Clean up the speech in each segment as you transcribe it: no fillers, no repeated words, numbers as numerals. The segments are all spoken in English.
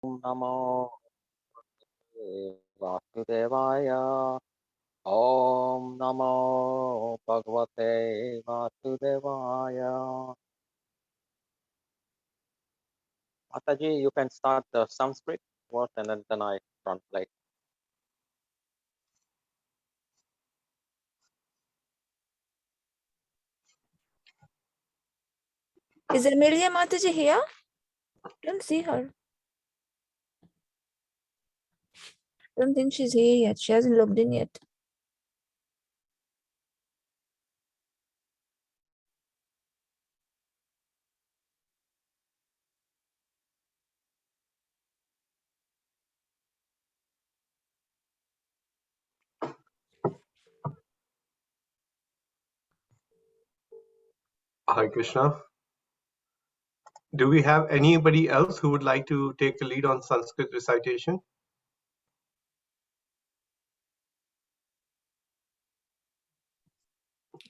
Namo Vasudevaya. Om Namo Bhagavate Vasudevaya. Mataji, you can start the Sanskrit word and then I translate. Is Amelia Mataji here? Don't see her. Don't think she's here yet. She hasn't logged in yet. Hi Krishna. Do we have anybody else who would like to take the lead on Sanskrit recitation?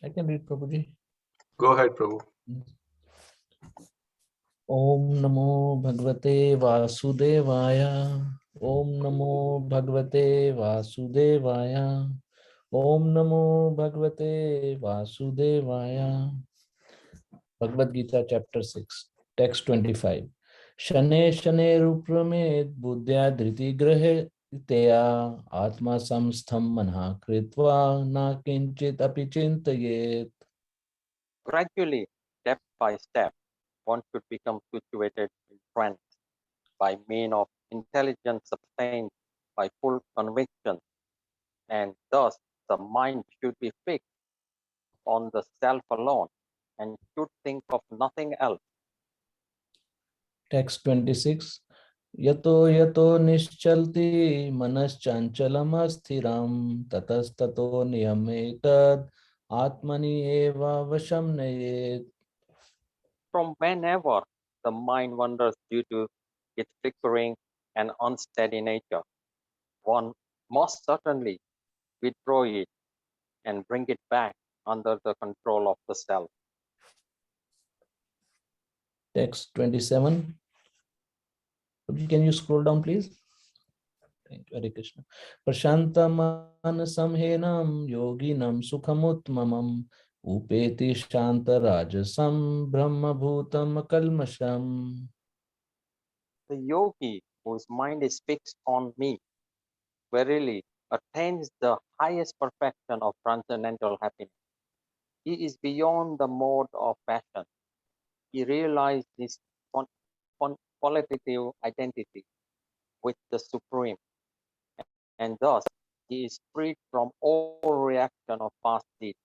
I can read, Prabhuji. Go ahead, Prabhu. Om Namo Bhagavate Vasudevaya. Om Namo Bhagavate Vasudevaya. Om Namo Bhagavate Vasudevaya. Bhagavad Gita, chapter 6, text 25. Shane shane rupramed buddhya dhriti grahe teya atma samstham manha kritva na kinchit api chintayet. Gradually, step by step, one should become situated in trance by means of intelligence sustained by full conviction, and thus the mind should be fixed on the self alone and should think of nothing else. Text 26. Yato yato nischalti manaschanchalam asthiram tatastato niyametad atmani eva vasham nayet. From whenever the mind wanders due to its flickering and unsteady nature, one must certainly withdraw it and bring it back under the control of the self. Text 27. Can you scroll down, please? Thank you, Hare Krishna. Prashantaman samhenam yoginam sukhamutmamam upeti shantarajasam brahmabhutam kalmasham. The yogi whose mind is fixed on me verily attains the highest perfection of transcendental happiness. He is beyond the mode of passion. He realized his qualitative identity with the Supreme, and thus he is freed from all reaction of past deeds.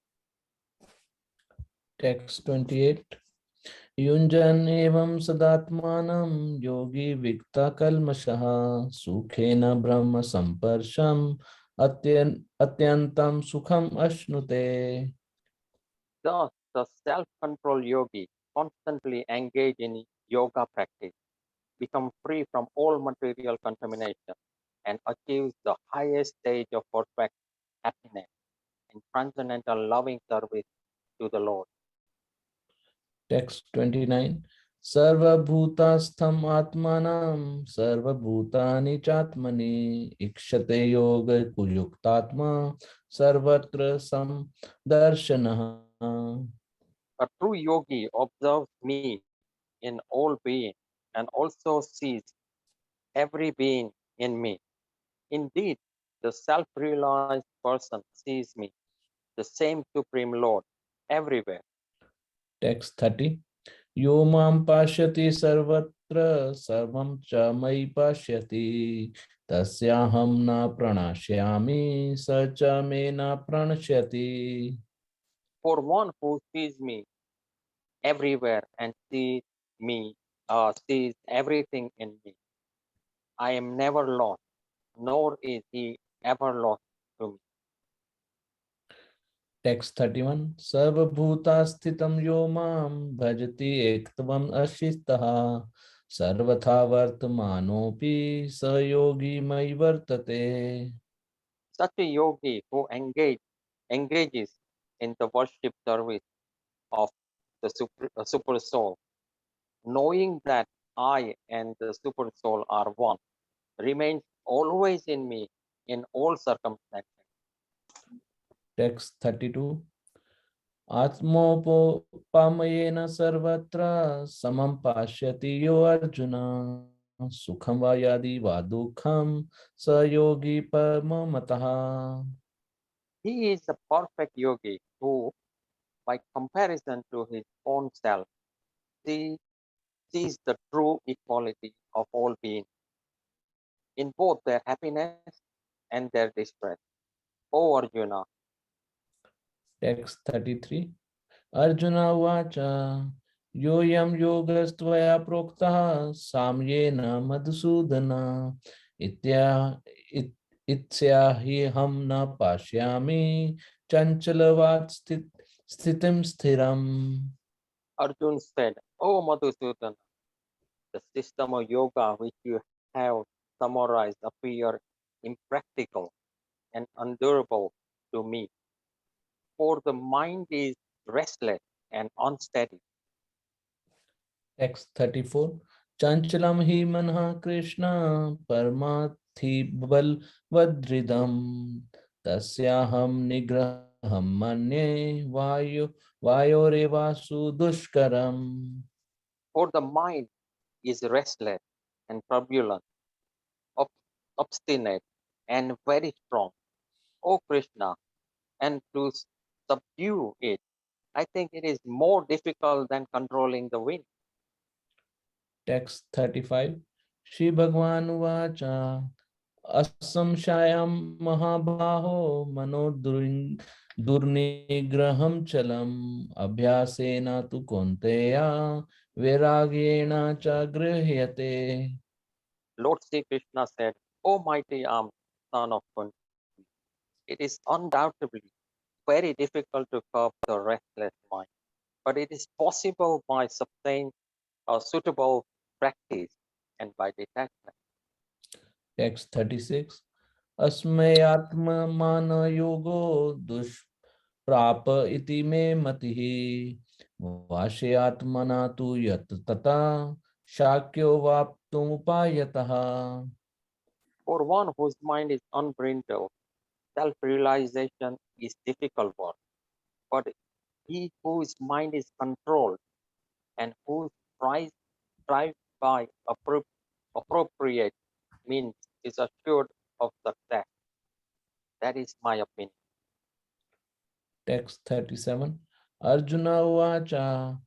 Text 28. Yunjan evam sadatmanam yogi vikta kalmashaha sukhena brahma samparsham atyantam sukham ashnute. Thus, the self-control yogi constantly engage in yoga practice, become free from all material contamination, and achieves the highest stage of perfect happiness in transcendental loving service to the Lord. Text 29. Sarva bhutastham atmanam sarva bhutani chatmani ikshate yoga kuyuktatma sarvatra sam darshanaha. A true yogi observes me in all being and also sees every being in me. Indeed, the self-realized person sees me, the same Supreme Lord, everywhere. Text 30. Yo mam pashyati sarvatra sarvam cha mai pashyati tasyaham na pranashyami sa cha me na pranashyati. For one who sees me everywhere and sees everything in me, I am never lost, nor is he ever lost to me. Text 31. Sarva bhuta sthitam yo mam bhajati ektvam ashitaha sarvatha vartamanopi sayogi mai vartate. Such a yogi who engages in the worship service of the super soul, knowing that I and the super soul are one, remains always in me in all circumstances. Text 32. आत्मोपमयेन सर्वत्र समं पाश्यति यो अर्जुन सुखं वा यदि वा दुःखं स योगी परममतः. He is a perfect yogi who, by comparison to his own self, sees the true equality of all beings in both their happiness and their distress. O Arjuna, Text 33. Arjuna uvacha yoyam yogastvaya proktah samyena madhusudana itya ityahi ham na pashyami chanchalavat sthitim sthiram. Arjuna said, O Madhusudana, the system of yoga which you have summarized appear impractical and undurable to me, for the mind is restless and unsteady. Text 34. Chanchalam hi manha Krishna parmathi bal vadridam tasyaham nigraham manye vayoreva sudushkaram. For the mind is restless and turbulent, ob- obstinate, and very strong. O Krishna, and to subdue it, I think it is more difficult than controlling the wind. Text 35. Shri Bhagwan Vacha Asamshayam Mahabaho Mano Durnigraham Chalam Abhyasena tu Konteya Viragyena cha Grihyate. Lord Sri Krishna said, O mighty armed son of Kunti, it is undoubtedly very difficult to curb the restless mind, but it is possible by suitable practice and by detachment. Text 36. Asmayatma mana yogo dushprapa iti me matihi vashyatmana tu yat tata shakyo vaptum upayataha. For one whose mind is unbridled, self-realization is difficult work, but he whose mind is controlled and who strives by appropriate means is assured of success. That is my opinion. Text 37. Arjuna uvacha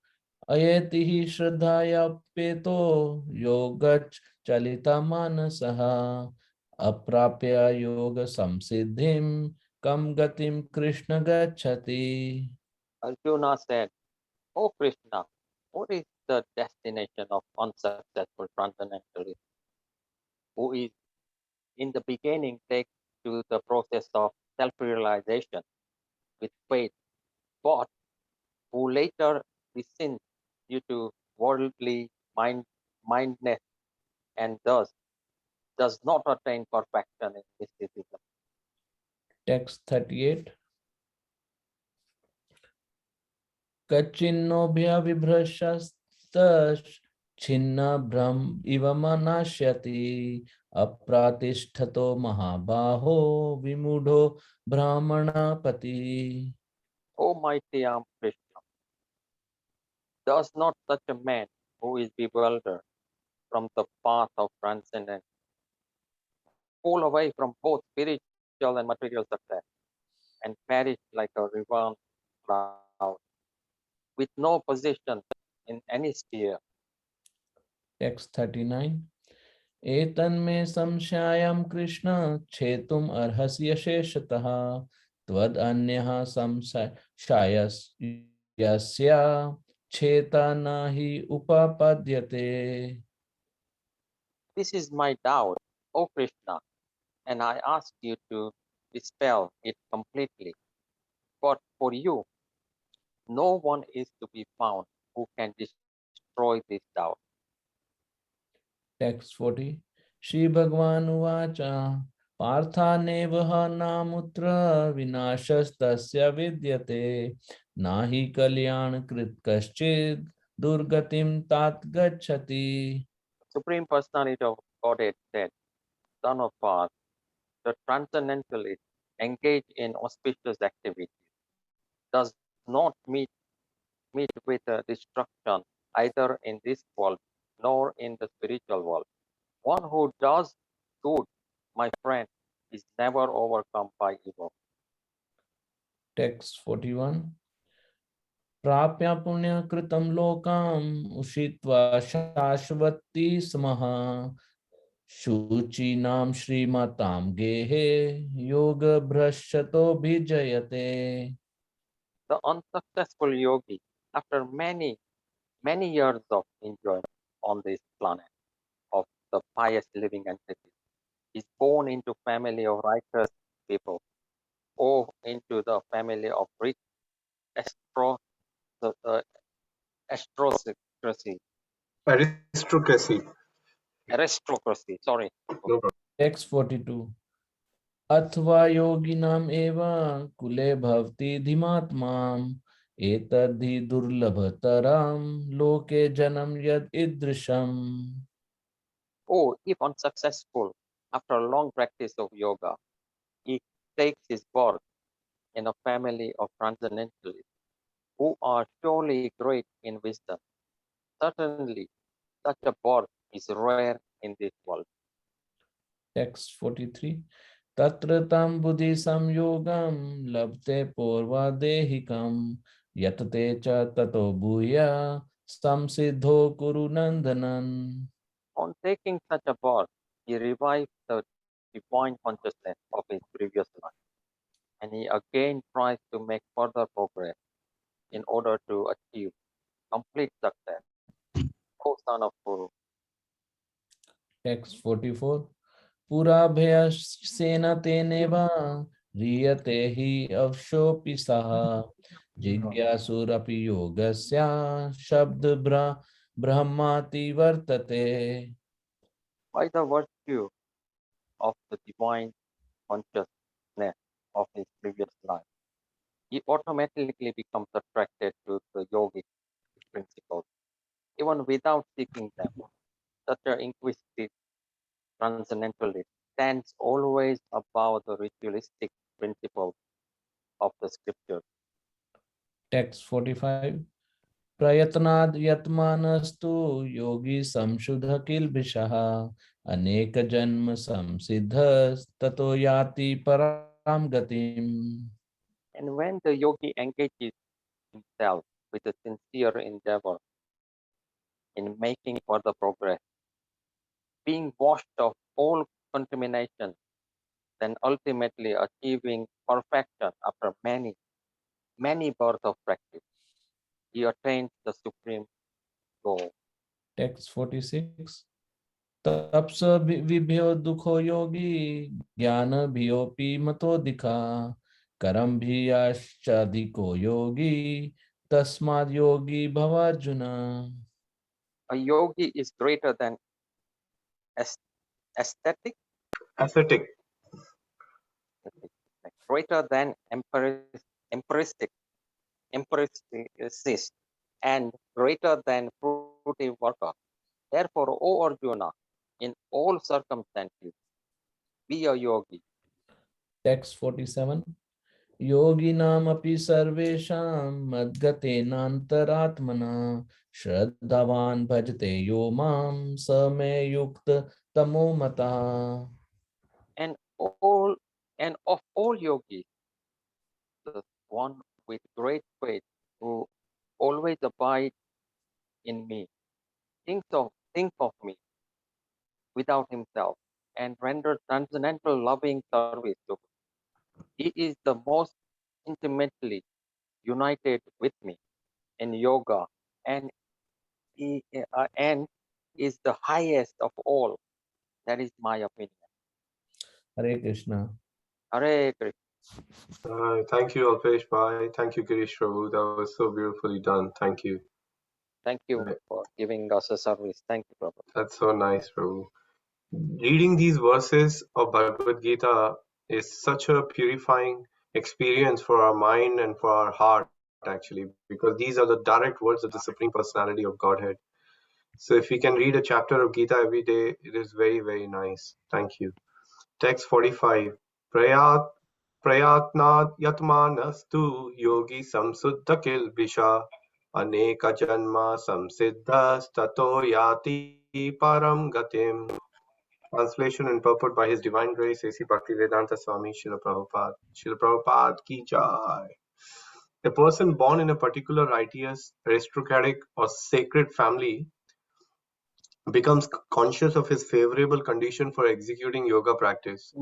ayeti hi shraddhaya peto yogach chalita manasaha aprapya yoga samsiddhim kam gatim Krishna gachati. Arjuna said, O Krishna, what is the destination of unsuccessful transcendentalist who is in the beginning takes to the process of self-realization with faith, but who later descends due to worldly mindedness and thus does not attain perfection in mysticism. Text 38. Kachinobhya vibhrashastas chinna brahm iva manashyati apratishtato mahabaho vimudho brahmanapati. O mighty arm Krishna, does not such a man who is bewildered from the path of transcendence fall away from both spiritual and material success and perish like a river cloud with no position in any sphere? Text 39. एतन्मे संशयाम Krishna छेतुम अर्हस्य शेषतः त्वद अन्यः संशयस्य छेता न हि उपपद्यते. This is my doubt, O Krishna, and I ask you to dispel it completely. But for you, no one is to be found who can destroy this doubt. Text 40. Shri Bhagwan Uvacha Parthanev namutra vinashastasya vidyate nahi kalyan krit kaschid durgatim tat gachati. Supreme Personality of Godhead said, Son of God, the transcendentalist engage in auspicious activities, does not meet with destruction either in this world nor in the spiritual world. One who does good, my friend, is never overcome by evil. Text 41. प्राप्य पुण्यकृतं लोकम् उषित्वा शाश्वती स्मः शुचीनां श्रीमतां गेहे योगभ्रष्टतोऽभिजयते. The unsuccessful yogi, after many years of enjoyment on this planet of the pious living entities, is born into family of righteous people or into the family of rich astro, uh, aristocracy, Aristocracy. aristocracy, sorry. No problem. Text 42. अथवा योगिनाम् एव कुले भवति धीमात्माम् एतद्धि दुर्लभतरं लोके जन्म यद् ईदृशम्. Oh, if unsuccessful, after a long practice of yoga, he takes his birth in a family of transcendentalists who are surely great in wisdom. Certainly, such a birth is rare in this world. Text 43. तत्र तं बुद्धि संयोगं लभते पूर्वादेहिकं यतते च ततो भूय संसिद्धो कुरु नंदनन. On taking such a birth, he revives the divine consciousness of his previous life, and he again tries to make further progress in order to achieve complete success. O son of Guru, Text 44. पुराभयसेन तेनेव ह्रियते हि अवशोऽपि सः जिज्ञासुरपि योगस्य शब्द ब्रह्माति वर्तते. by the virtue of the divine consciousness of his previous life, he automatically becomes attracted to the yogic principles, even without seeking them. Such an inquisitive transcendentalist stands always above the ritualistic principles of the scripture. Text 45. प्रयत्नाद् यत्मानस्तु योगी संशुद्ध किल्बिषः अनेक जन्म संसिद्धस्ततो याति परां गतिम्. And when the yogi engages himself with a sincere endeavor in making further progress, being washed of all contamination, then ultimately achieving perfection after many births of practice, he attains the supreme goal. Text 46. Tapas विभ्यो दुखो योगी ज्ञान भियोपि मतोदिका करम भियाश्चाधिको योगी तस्माद् योगी भवार्जुन. A yogi is greater than aesthetic, Ascetic. greater than empiricist, and greater than fruitive worker. Therefore, O Arjuna, in all circumstances, be a yogi. Text 47. योगिनामपि सर्वेषां मद्गतेनान्तरात्मना श्रद्धावान् भजते यो मां स मे युक्त तमो मतः. And all and of all yogis, the one with great faith who always abides in me, think of me without himself, and renders transcendental loving service to me. He is the most intimately united with me in yoga, and and is the highest of all. That is my opinion. Hare Krishna. Hare Krishna. Thank you, Alpesh Bhai. Thank you, Girish Prabhu. That was so beautifully done. Thank you. Thank you Right. for giving us a service. Thank you, Prabhu. That's so nice, Prabhu. Reading these verses of Bhagavad Gita is such a purifying experience for our mind and for our heart, actually, because these are the direct words of the Supreme Personality of Godhead. So if we can read a chapter of Gita every day, it is very, very nice. Thank you. Text 45. Prayat Prayatnat yatmanastu yogi samsuddha kilbisha aneka janma samsiddhas tato yati param gatim. Translation and purport by His Divine Grace A.C. Bhaktivedanta Swami Srila Prabhupada. Srila Prabhupada ki jai. A person born in a particular righteous, aristocratic, or sacred family becomes conscious of his favorable condition for executing yoga practice.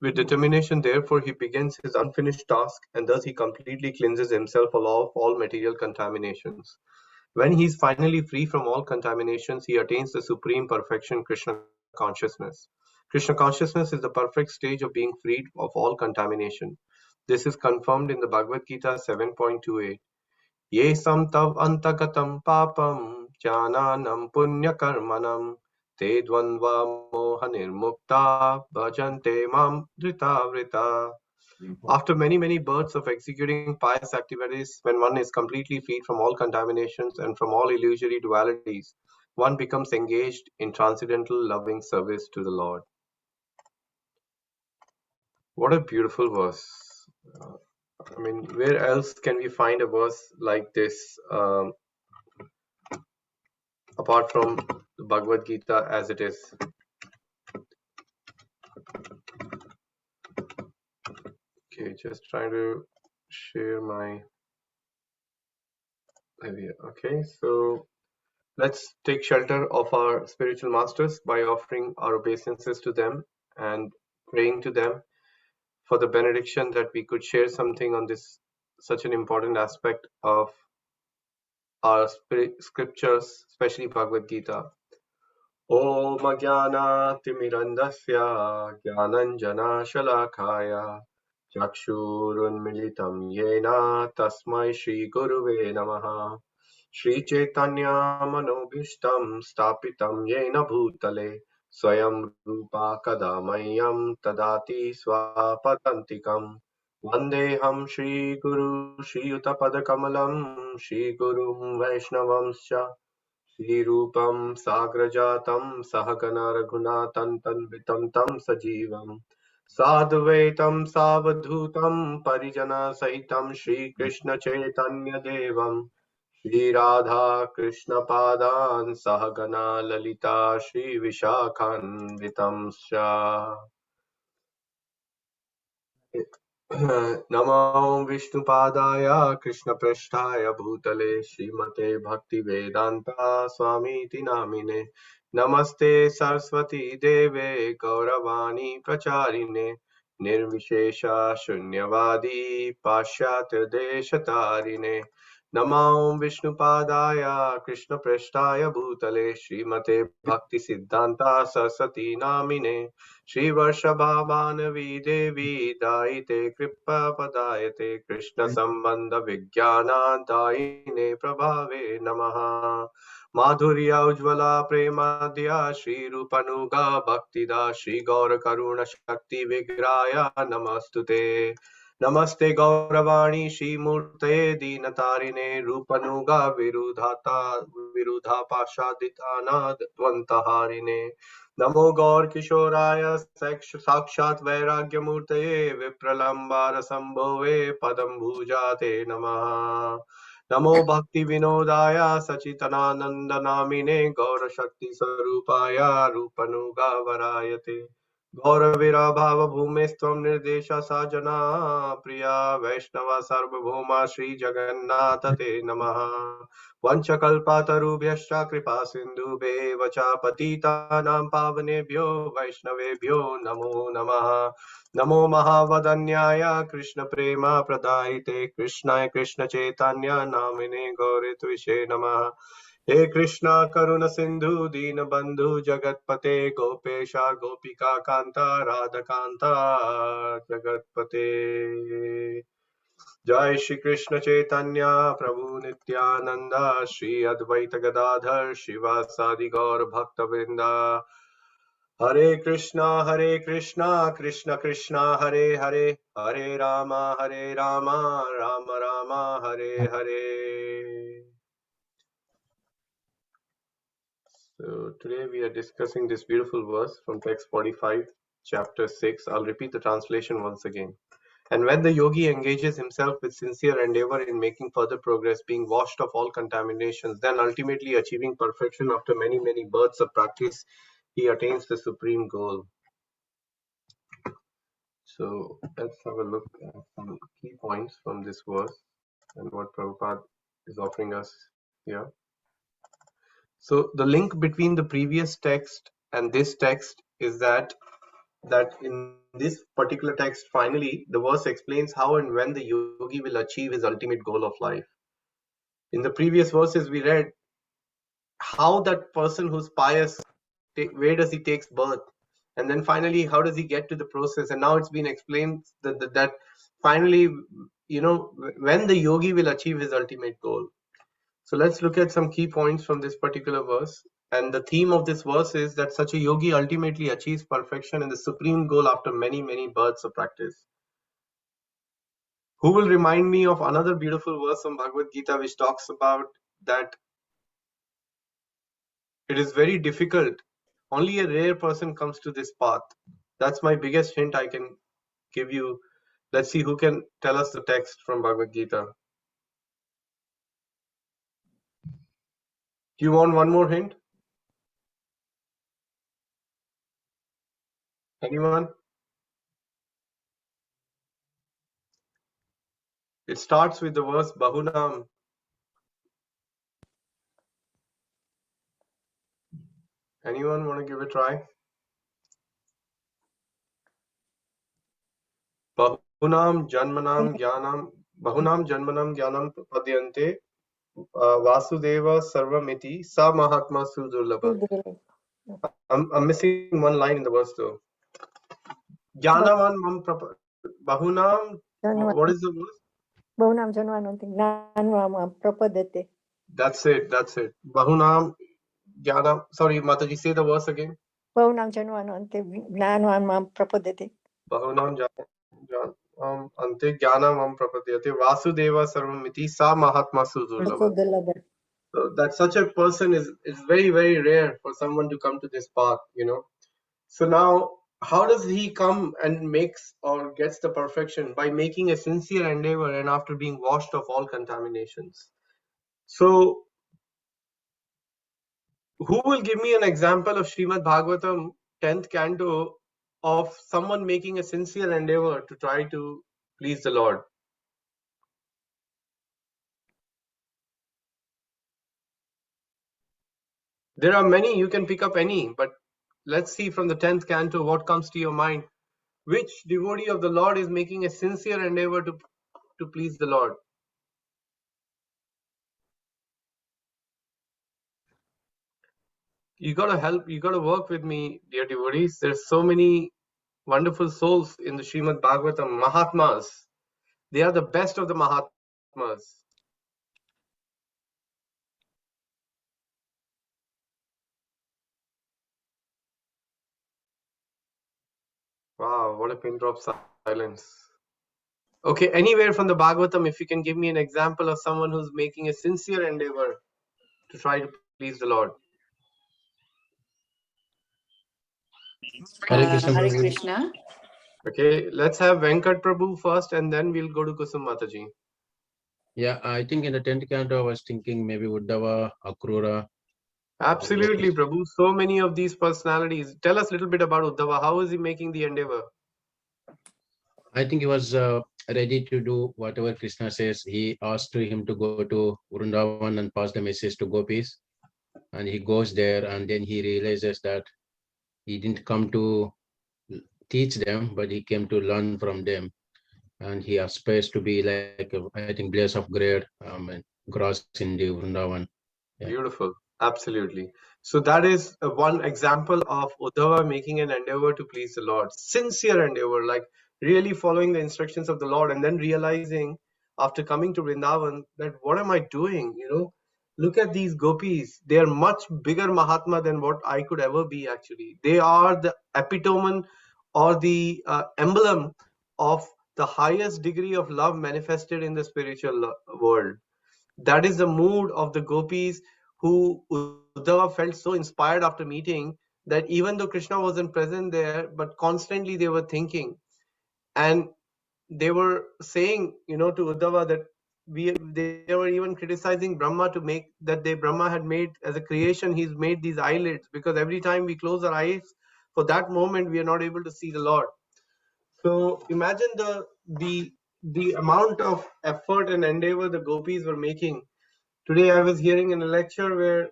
With determination, therefore, he begins his unfinished task, and thus he completely cleanses himself of all material contaminations. When he is finally free from all contaminations, he attains the supreme perfection, Krishna consciousness. Krishna consciousness is the perfect stage of being freed of all contamination. This is confirmed in the Bhagavad Gita 7.28. Ye sam tav antagatam papam jnanam punya karmanam te dvandva moha nirmukta bhajante mam drita vrita. After many, many births of executing pious activities, when one is completely freed from all contaminations and from all illusory dualities, one becomes engaged in transcendental loving service to the Lord. What a beautiful verse. I mean, where else can we find a verse like this apart from the Bhagavad Gita as it is? Okay, just trying to share my idea. Okay, so let's take shelter of our spiritual masters by offering our obeisances to them and praying to them for the benediction that we could share something on this such an important aspect of our scriptures, especially Bhagavad Gita. Om Ajnana-timirandasya Jnananjana-shalakaya Chakshurunmilitam Yena Tasmai Shri Guruve Namaha Shri Chaitanya Manobhishtam Stapitam Yena Bhutale Swayam Rupa Kadamayam Tadati Swapadantikam Vandeham Shri Guru Shri Utapadakamalam Shri Gurum Vaishnavamscha श्रीरूपं साग्रजातं सहगना रघुनाथन्वितं तं सजीवं साद्वैतं सावधूतं परिजनसहितं श्रीकृष्णचैतन्यदेवं श्रीराधा कृष्णपादान् सहगना ललिता श्रीविशाखान्वितं नमो विष्णुपादाय कृष्णपृष्ठाय भूतले श्रीमते भक्तिवेदान्ता स्वामीति नामिने नमस्ते सरस्वती देवे गौरवाणी प्रचारिणे निर्विशेष शून्यवादी पाश्चात्य देशतारिणे नमो विष्णुपादाय कृष्णपृष्ठाय भूतले श्रीमते भक्तिसिद्धान्ता सरस्वती नामिने श्रीवर्षभावानवी देवी दायिते कृपापदायते कृष्णसम्बन्धविज्ञानादायिने प्रभावे नमः माधुर्या उज्ज्वला प्रेमाद्या श्रीरूपनुगा भक्तिदा श्रीगौरकरुणशक्तिविग्रहाय नमस्तुते नमस्ते गौरवाणी श्रीमूर्ते दीनतारिणे रूपनुगा विरुधापाशादितानाद्वन्तहारिणे नमो गौर किशोराय साक्षात् वैराग्यमूर्तये विप्रलम्बारसम्भवे पदं भूजाते नमः नमो भक्ति विनोदाय सचितनानन्दनामिने गौरशक्तिस्वरूपाय रूपनुगावरायते गौरवीराभावभूमेस्त्वं निर्देशा सा जना प्रिया वैष्णव सार्वभौमा श्रीजगन्नाथ ते नमः वंशकल्पातरुभ्यश्च कृपा सिन्धुभ्येव च पतितानां पावनेभ्यो वैष्णवेभ्यो नमो नमः नमो महावदन्याय कृष्णप्रेम प्रदायिते कृष्णाय कृष्णचैतन्य नामिने गौरत्विषे नमः हे कृष्णा करुण सिंधु दीनबंधु जगतपते गोपेशा गोपिका कांता राधकांता जगतपते जय श्री कृष्ण चैतन्य प्रभु नित्यानंद श्री अद्वैत गदाधर शिवासादि गौर भक्त वृंदा हरे Krishna Krishna Krishna Hare Hare Hare Ram Ram Ram Hare Hare So today we are discussing this beautiful verse from text 45, chapter 6. I'll repeat the translation once again. And when the yogi engages himself with sincere endeavor in making further progress, being washed of all contaminations, then ultimately achieving perfection after many, many births of practice, he attains the supreme goal. So let's have a look at some key points from this verse and what Prabhupada is offering us here. So the link between the previous text and this text is that in this particular text, finally, the verse explains how and when the yogi will achieve his ultimate goal of life. In the previous verses, we read how that person who's pious, where does he takes birth, and then finally, how does he get to the process? And now it's been explained that finally, when the yogi will achieve his ultimate goal. So let's look at some key points from this particular verse. And the theme of this verse is that such a yogi ultimately achieves perfection and the supreme goal after many, many births of practice. Who will remind me of another beautiful verse from Bhagavad Gita which talks about that it is very difficult. Only a rare person comes to this path. That's my biggest hint I can give you. Let's see who can tell us the text from Bhagavad Gita. Do you want one more hint? Anyone? It starts with the verse Bahunam. Anyone want to give a try? Bahunam Janmanam Jnanam Prapadyante Vasudeva Sarvamiti Sa Mahatma Sudurlabha. I'm missing one line in the verse though. Jnanavan Mam Bahunam. What is the verse? Bahunam Janvananti Gnanvam Prapadate. That's it. Bahunam Jnanam. Sorry, Mataji, say the verse again. Bahunam Janvananti Gnanvam Prapadate. Bahunam Janam Ante Jnanam Prapadyate Vasudeva Sarvamiti Sa Mahatma Sudurlabha. So that such a person is very, very rare for someone to come to this path, So now, how does he come and makes or gets the perfection? By making a sincere endeavor and after being washed of all contaminations. So, who will give me an example of Srimad Bhagavatam 10th canto of someone making a sincere endeavor to try to please the Lord? There are many, you can pick up any, but let's see from the 10th canto what comes to your mind. Which devotee of the Lord is making a sincere endeavor to please the Lord? You gotta work with me, dear devotees. There's so many wonderful souls in the Srimad Bhagavatam, Mahatmas. They are the best of the Mahatmas. Wow, what a pin drop silence. Okay, anywhere from the Bhagavatam, if you can give me an example of someone who's making a sincere endeavor to try to please the Lord. Hare Krishna, Hare Prabhu. Krishna. Okay, let's have Venkat Prabhu first and then we'll go to Kusum Mataji. Yeah, I think in the 10th canto, I was thinking maybe Uddhava, Akrura. Absolutely, Prabhu. So many of these personalities. Tell us a little bit about Uddhava. How is he making the endeavor? I think he was ready to do whatever Krishna says. He asked him to go to Vrindavan and pass the message to gopis. And he goes there and then he realizes that he didn't come to teach them, but he came to learn from them. And he aspires to be like, I think, place of great grass in the Vrindavan. Yeah. Beautiful. Absolutely. So that is one example of Uddhava making an endeavor to please the Lord. Sincere endeavor, like really following the instructions of the Lord and then realizing after coming to Vrindavan that what am I doing? Look at these gopis. They are much bigger Mahatma than what I could ever be actually. They are the epitome or the emblem of the highest degree of love manifested in the spiritual world. That is the mood of the gopis who Uddhava felt so inspired after meeting that even though Krishna wasn't present there, but constantly they were thinking. And they were saying, to Uddhava that they were even criticizing Brahma to make that Brahma had made as a creation, he's made these eyelids, because every time we close our eyes, for that moment, we are not able to see the Lord. So imagine the amount of effort and endeavor the gopis were making. Today I was hearing in a lecture where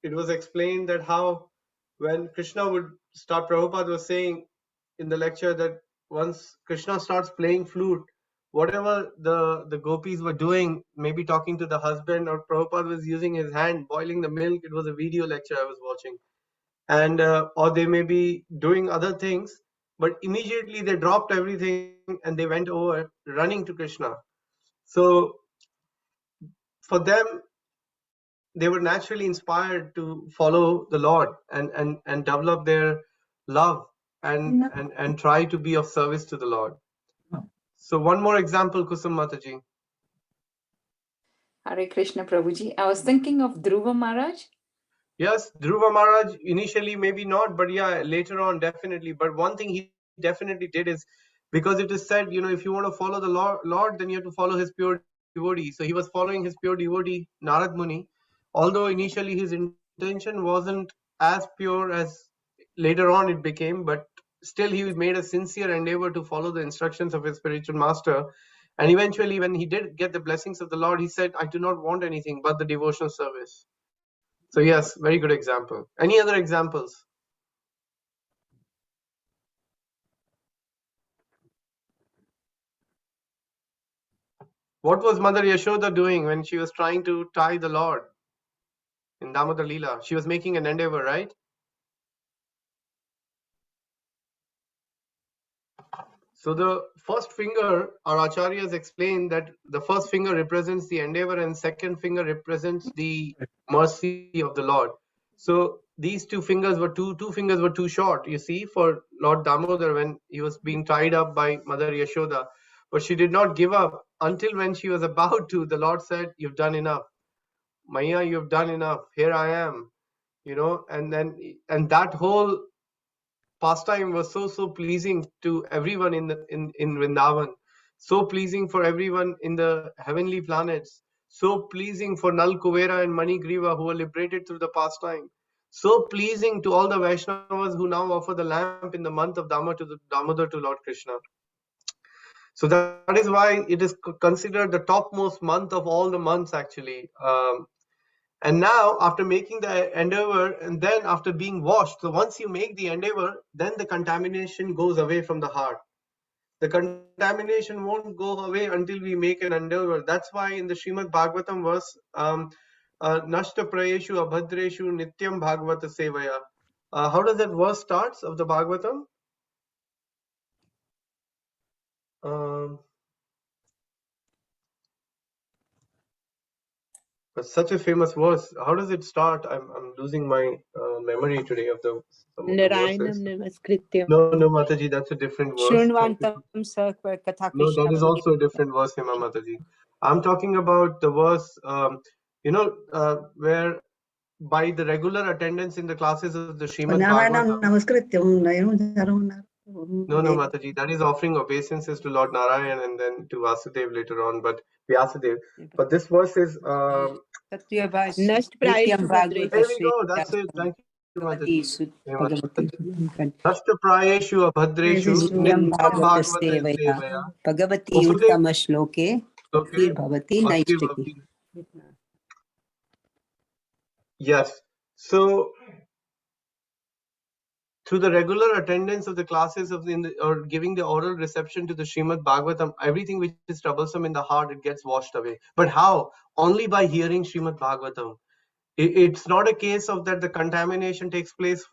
it was explained that how when Krishna would start, Prabhupada was saying in the lecture that once Krishna starts playing flute, whatever the gopis were doing, maybe talking to the husband, or Prabhupada was using his hand, boiling the milk. It was a video lecture I was watching. And or they may be doing other things, but immediately they dropped everything and they went over running to Krishna. So for them, they were naturally inspired to follow the Lord and develop their love and try to be of service to the Lord. So one more example, Kusum Mataji. Hare Krishna Prabhuji. I was thinking of Dhruva Maharaj. Yes, Dhruva Maharaj, initially maybe not, but yeah, later on definitely. But one thing he definitely did is, because it is said, if you want to follow the Lord, then you have to follow his pure devotee. So he was following his pure devotee, Narad Muni, although initially his intention wasn't as pure as later on it became, but still he made a sincere endeavor to follow the instructions of his spiritual master. And eventually, when he did get the blessings of the Lord, he said, I do not want anything but the devotional service. So yes, very good example. Any other examples? What was Mother Yashoda doing when she was trying to tie the Lord in Damodar Leela? She was making an endeavor, right? So the first finger, our acharyas explain that the first finger represents the endeavor and second finger represents the mercy of the Lord. So these two fingers were too short, you see, for Lord Damodar when he was being tied up by Mother Yashoda. But she did not give up until when she was about to. The Lord said, "You've done enough. Maya, you've done enough. Here I am." And that whole pastime was so pleasing to everyone in Vrindavan, so pleasing for everyone in the heavenly planets, so pleasing for Nal Kuvera and Mani Griva who were liberated through the pastime, so pleasing to all the Vaishnavas who now offer the lamp in the month of Damodar to Lord Krishna. So that is why it is considered the topmost month of all the months actually. And now, after making the endeavor and then after being washed, so once you make the endeavor, then the contamination goes away from the heart. The contamination won't go away until we make an endeavor. That's why in the Srimad Bhagavatam verse, Nashta Prayeshu Abhadreshu Nityam Bhagavata Sevaya. How does that verse starts of the Bhagavatam? Such a famous verse. How does it start? I'm losing my memory today of the verses. No, Mataji, that's a different verse. No, that is also a different verse, Hema Mataji. I'm talking about the verse, where by the regular attendance in the classes of the Srimad Bhagavatam. No, Mataji, that is offering obeisances to Lord Narayan and then to Vasudev later on, but Vyasadev. But this verse is. There we go. That's it. Thank you, Mataji. Nashta Prayeshu Abhadreshu Nityam Bhagavata Sevaya. Bhagavati Uttama Shloke Bhaktir Bhavati Naishtaki. Yes. So through the regular attendance of the classes or giving the oral reception to the Srimad Bhagavatam, everything which is troublesome in the heart, it gets washed away. But how? Only by hearing Srimad Bhagavatam. It's not a case of that the contamination takes place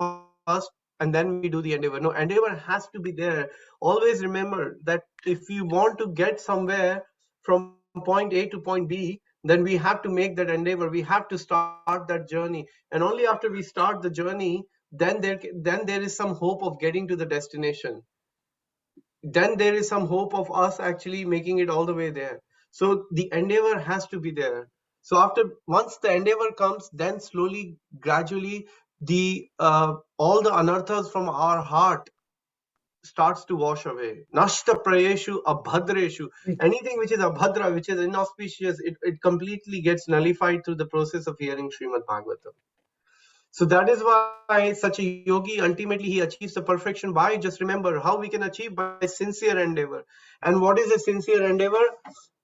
first and then we do the endeavor. No, endeavor has to be there. Always remember that if you want to get somewhere from point A to point B, then we have to make that endeavor. We have to start that journey. And only after we start the journey, then there is some hope of getting to the destination. Then there is some hope of us actually making it all the way there. So the endeavor has to be there. So once the endeavor comes, then slowly, gradually, all the anarthas from our heart starts to wash away. Nashta prayeshu abhadreshu. Anything which is abhadra, which is inauspicious, it completely gets nullified through the process of hearing Srimad Bhagavatam. So that is why such a yogi, ultimately he achieves the perfection by, just remember, how we can achieve by sincere endeavor. And what is a sincere endeavor?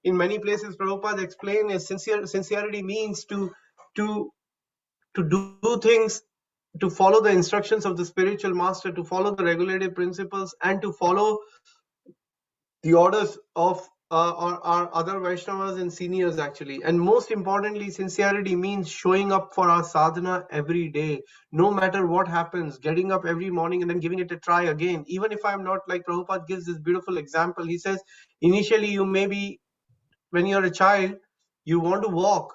In many places, Prabhupada explained, sincerity means to do things, to follow the instructions of the spiritual master, to follow the regulative principles, and to follow the orders of our other Vaishnavas and seniors, actually. And most importantly, sincerity means showing up for our sadhana every day, no matter what happens, getting up every morning and then giving it a try again. Even if I'm not, like Prabhupada gives this beautiful example, he says, initially you may be, when you're a child, you want to walk,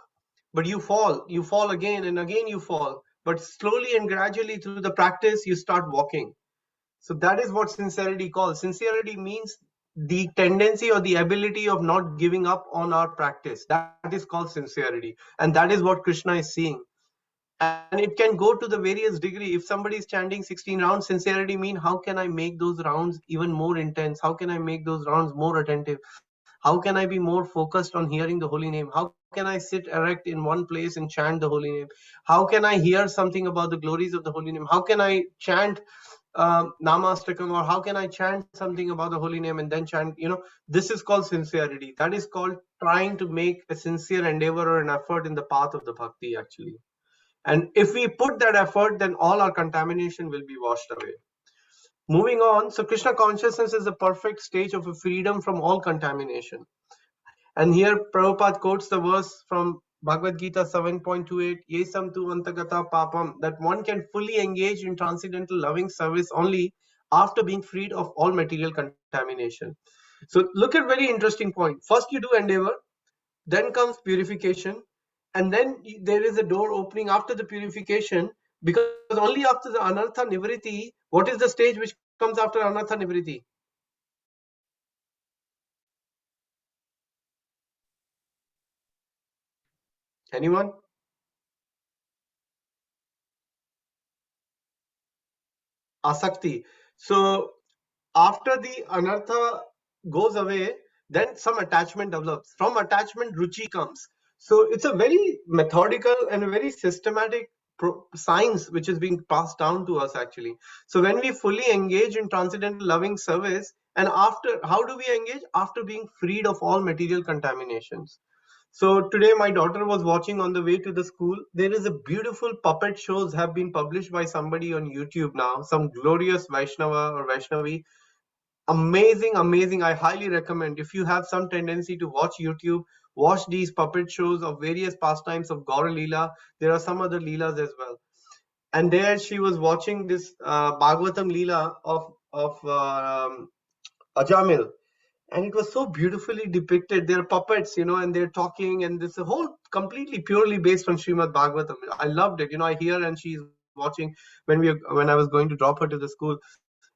but you fall again and again you fall. But slowly and gradually through the practice, you start walking. So that is what sincerity calls. Sincerity means the tendency or the ability of not giving up on our practice. That is called sincerity. And that is what Krishna is seeing. And it can go to the various degree. If somebody is chanting 16 rounds, sincerity means how can I make those rounds even more intense? How can I make those rounds more attentive? How can I be more focused on hearing the holy name? How can I sit erect in one place and chant the holy name? How can I hear something about the glories of the holy name? How can I chant Namastakam, or how can I chant something about the holy name and then chant, this is called sincerity. That is called trying to make a sincere endeavor or an effort in the path of the bhakti, actually. And if we put that effort, then all our contamination will be washed away. Moving on, so Krishna consciousness is the perfect stage of a freedom from all contamination. And here Prabhupada quotes the verse from Bhagavad Gita 7.28, Yesam tu antagata papam, that one can fully engage in transcendental loving service only after being freed of all material contamination. So look at very interesting point. First you do endeavor, then comes purification, and then there is a door opening after the purification, because only after the anartha nivriti, what is the stage which comes after anartha nivriti? Anyone? Asakti. So after the anartha goes away, then some attachment develops. From attachment, ruchi comes. So it's a very methodical and a very systematic science which is being passed down to us, actually. So when we fully engage in transcendental loving service, and after, how do we engage? After being freed of all material contaminations. So today my daughter was watching on the way to the school. There is a beautiful puppet shows have been published by somebody on YouTube now, some glorious Vaishnava or Vaishnavi. Amazing. I highly recommend. If you have some tendency to watch YouTube, watch these puppet shows of various pastimes of Gaura Leela. There are some other Leelas as well. And there she was watching this Bhagavatam Leela of Ajamil. And it was so beautifully depicted. They're puppets, and they're talking, and this whole completely purely based on Srimad Bhagavatam. I loved it. I hear and she's watching when I was going to drop her to the school.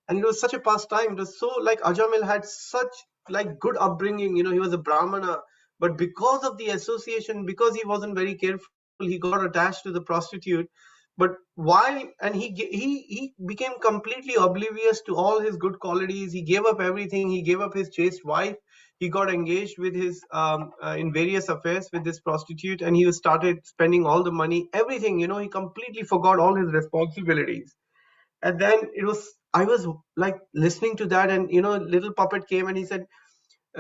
And it was such a pastime. It was so like Ajamil had such like good upbringing. He was a Brahmana, but because of the association, because he wasn't very careful, he got attached to the prostitute. But he became completely oblivious to all his good qualities. He gave up everything. He gave up his chaste wife. He got engaged with his in various affairs with this prostitute, and he started spending all the money, everything. He completely forgot all his responsibilities. And then I was like listening to that, and little puppet came and he said,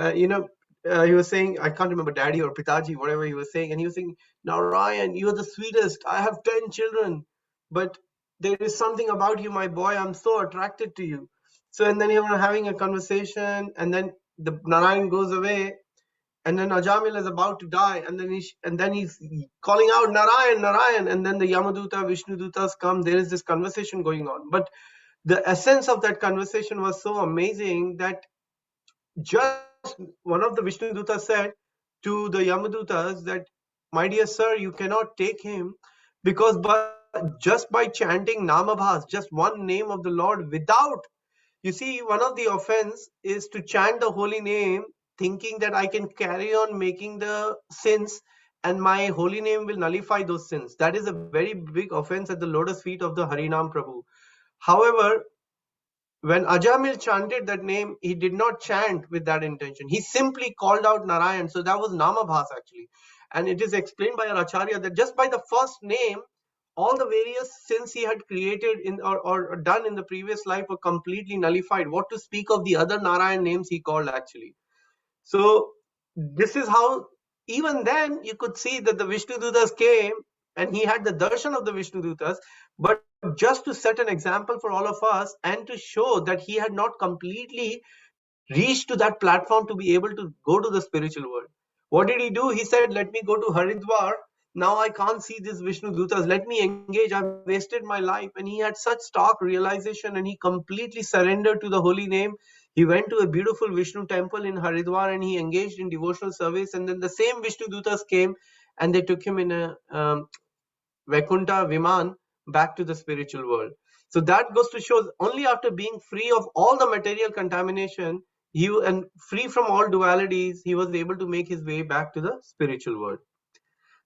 he was saying, I can't remember, daddy or pitaji, whatever he was saying, and he was saying, now Ryan, you're the sweetest. I have 10 children, but there is something about you, my boy. I'm so attracted to you. So, and then they were having a conversation, and then the Narayan goes away, and then Ajamil is about to die, and then he's calling out Narayan, and then the Yamaduta, Vishnu Dutas come. There is this conversation going on, but the essence of that conversation was so amazing that just one of the Vishnu Dutas said to the Yamadutas that, my dear sir, you cannot take him, because just by chanting Namabhas, just one name of the Lord, without, you see, one of the offense is to chant the holy name thinking that I can carry on making the sins and my holy name will nullify those sins. That is a very big offense at the lotus feet of the Harinam Prabhu. However, when Ajamil chanted that name, he did not chant with that intention. He simply called out Narayan. So that was Namabhas actually. And it is explained by our Acharya that just by the first name, all the various sins he had created in or done in the previous life were completely nullified. What to speak of the other Narayan names he called actually. So this is how, even then, you could see that the Vishnu Dutas came and he had the darshan of the Vishnu Dutas, but just to set an example for all of us and to show that he had not completely reached to that platform to be able to go to the spiritual world. What did he do? He said, let me go to Haridwar. Now I can't see this Vishnu Dutas. Let me engage. I've wasted my life. And he had such stark realization and he completely surrendered to the holy name. He went to a beautiful Vishnu temple in Haridwar and he engaged in devotional service. And then the same Vishnu Dutas came and they took him in a Vaikuntha Viman back to the spiritual world. So that goes to show only after being free of all the material contamination and free from all dualities, he was able to make his way back to the spiritual world.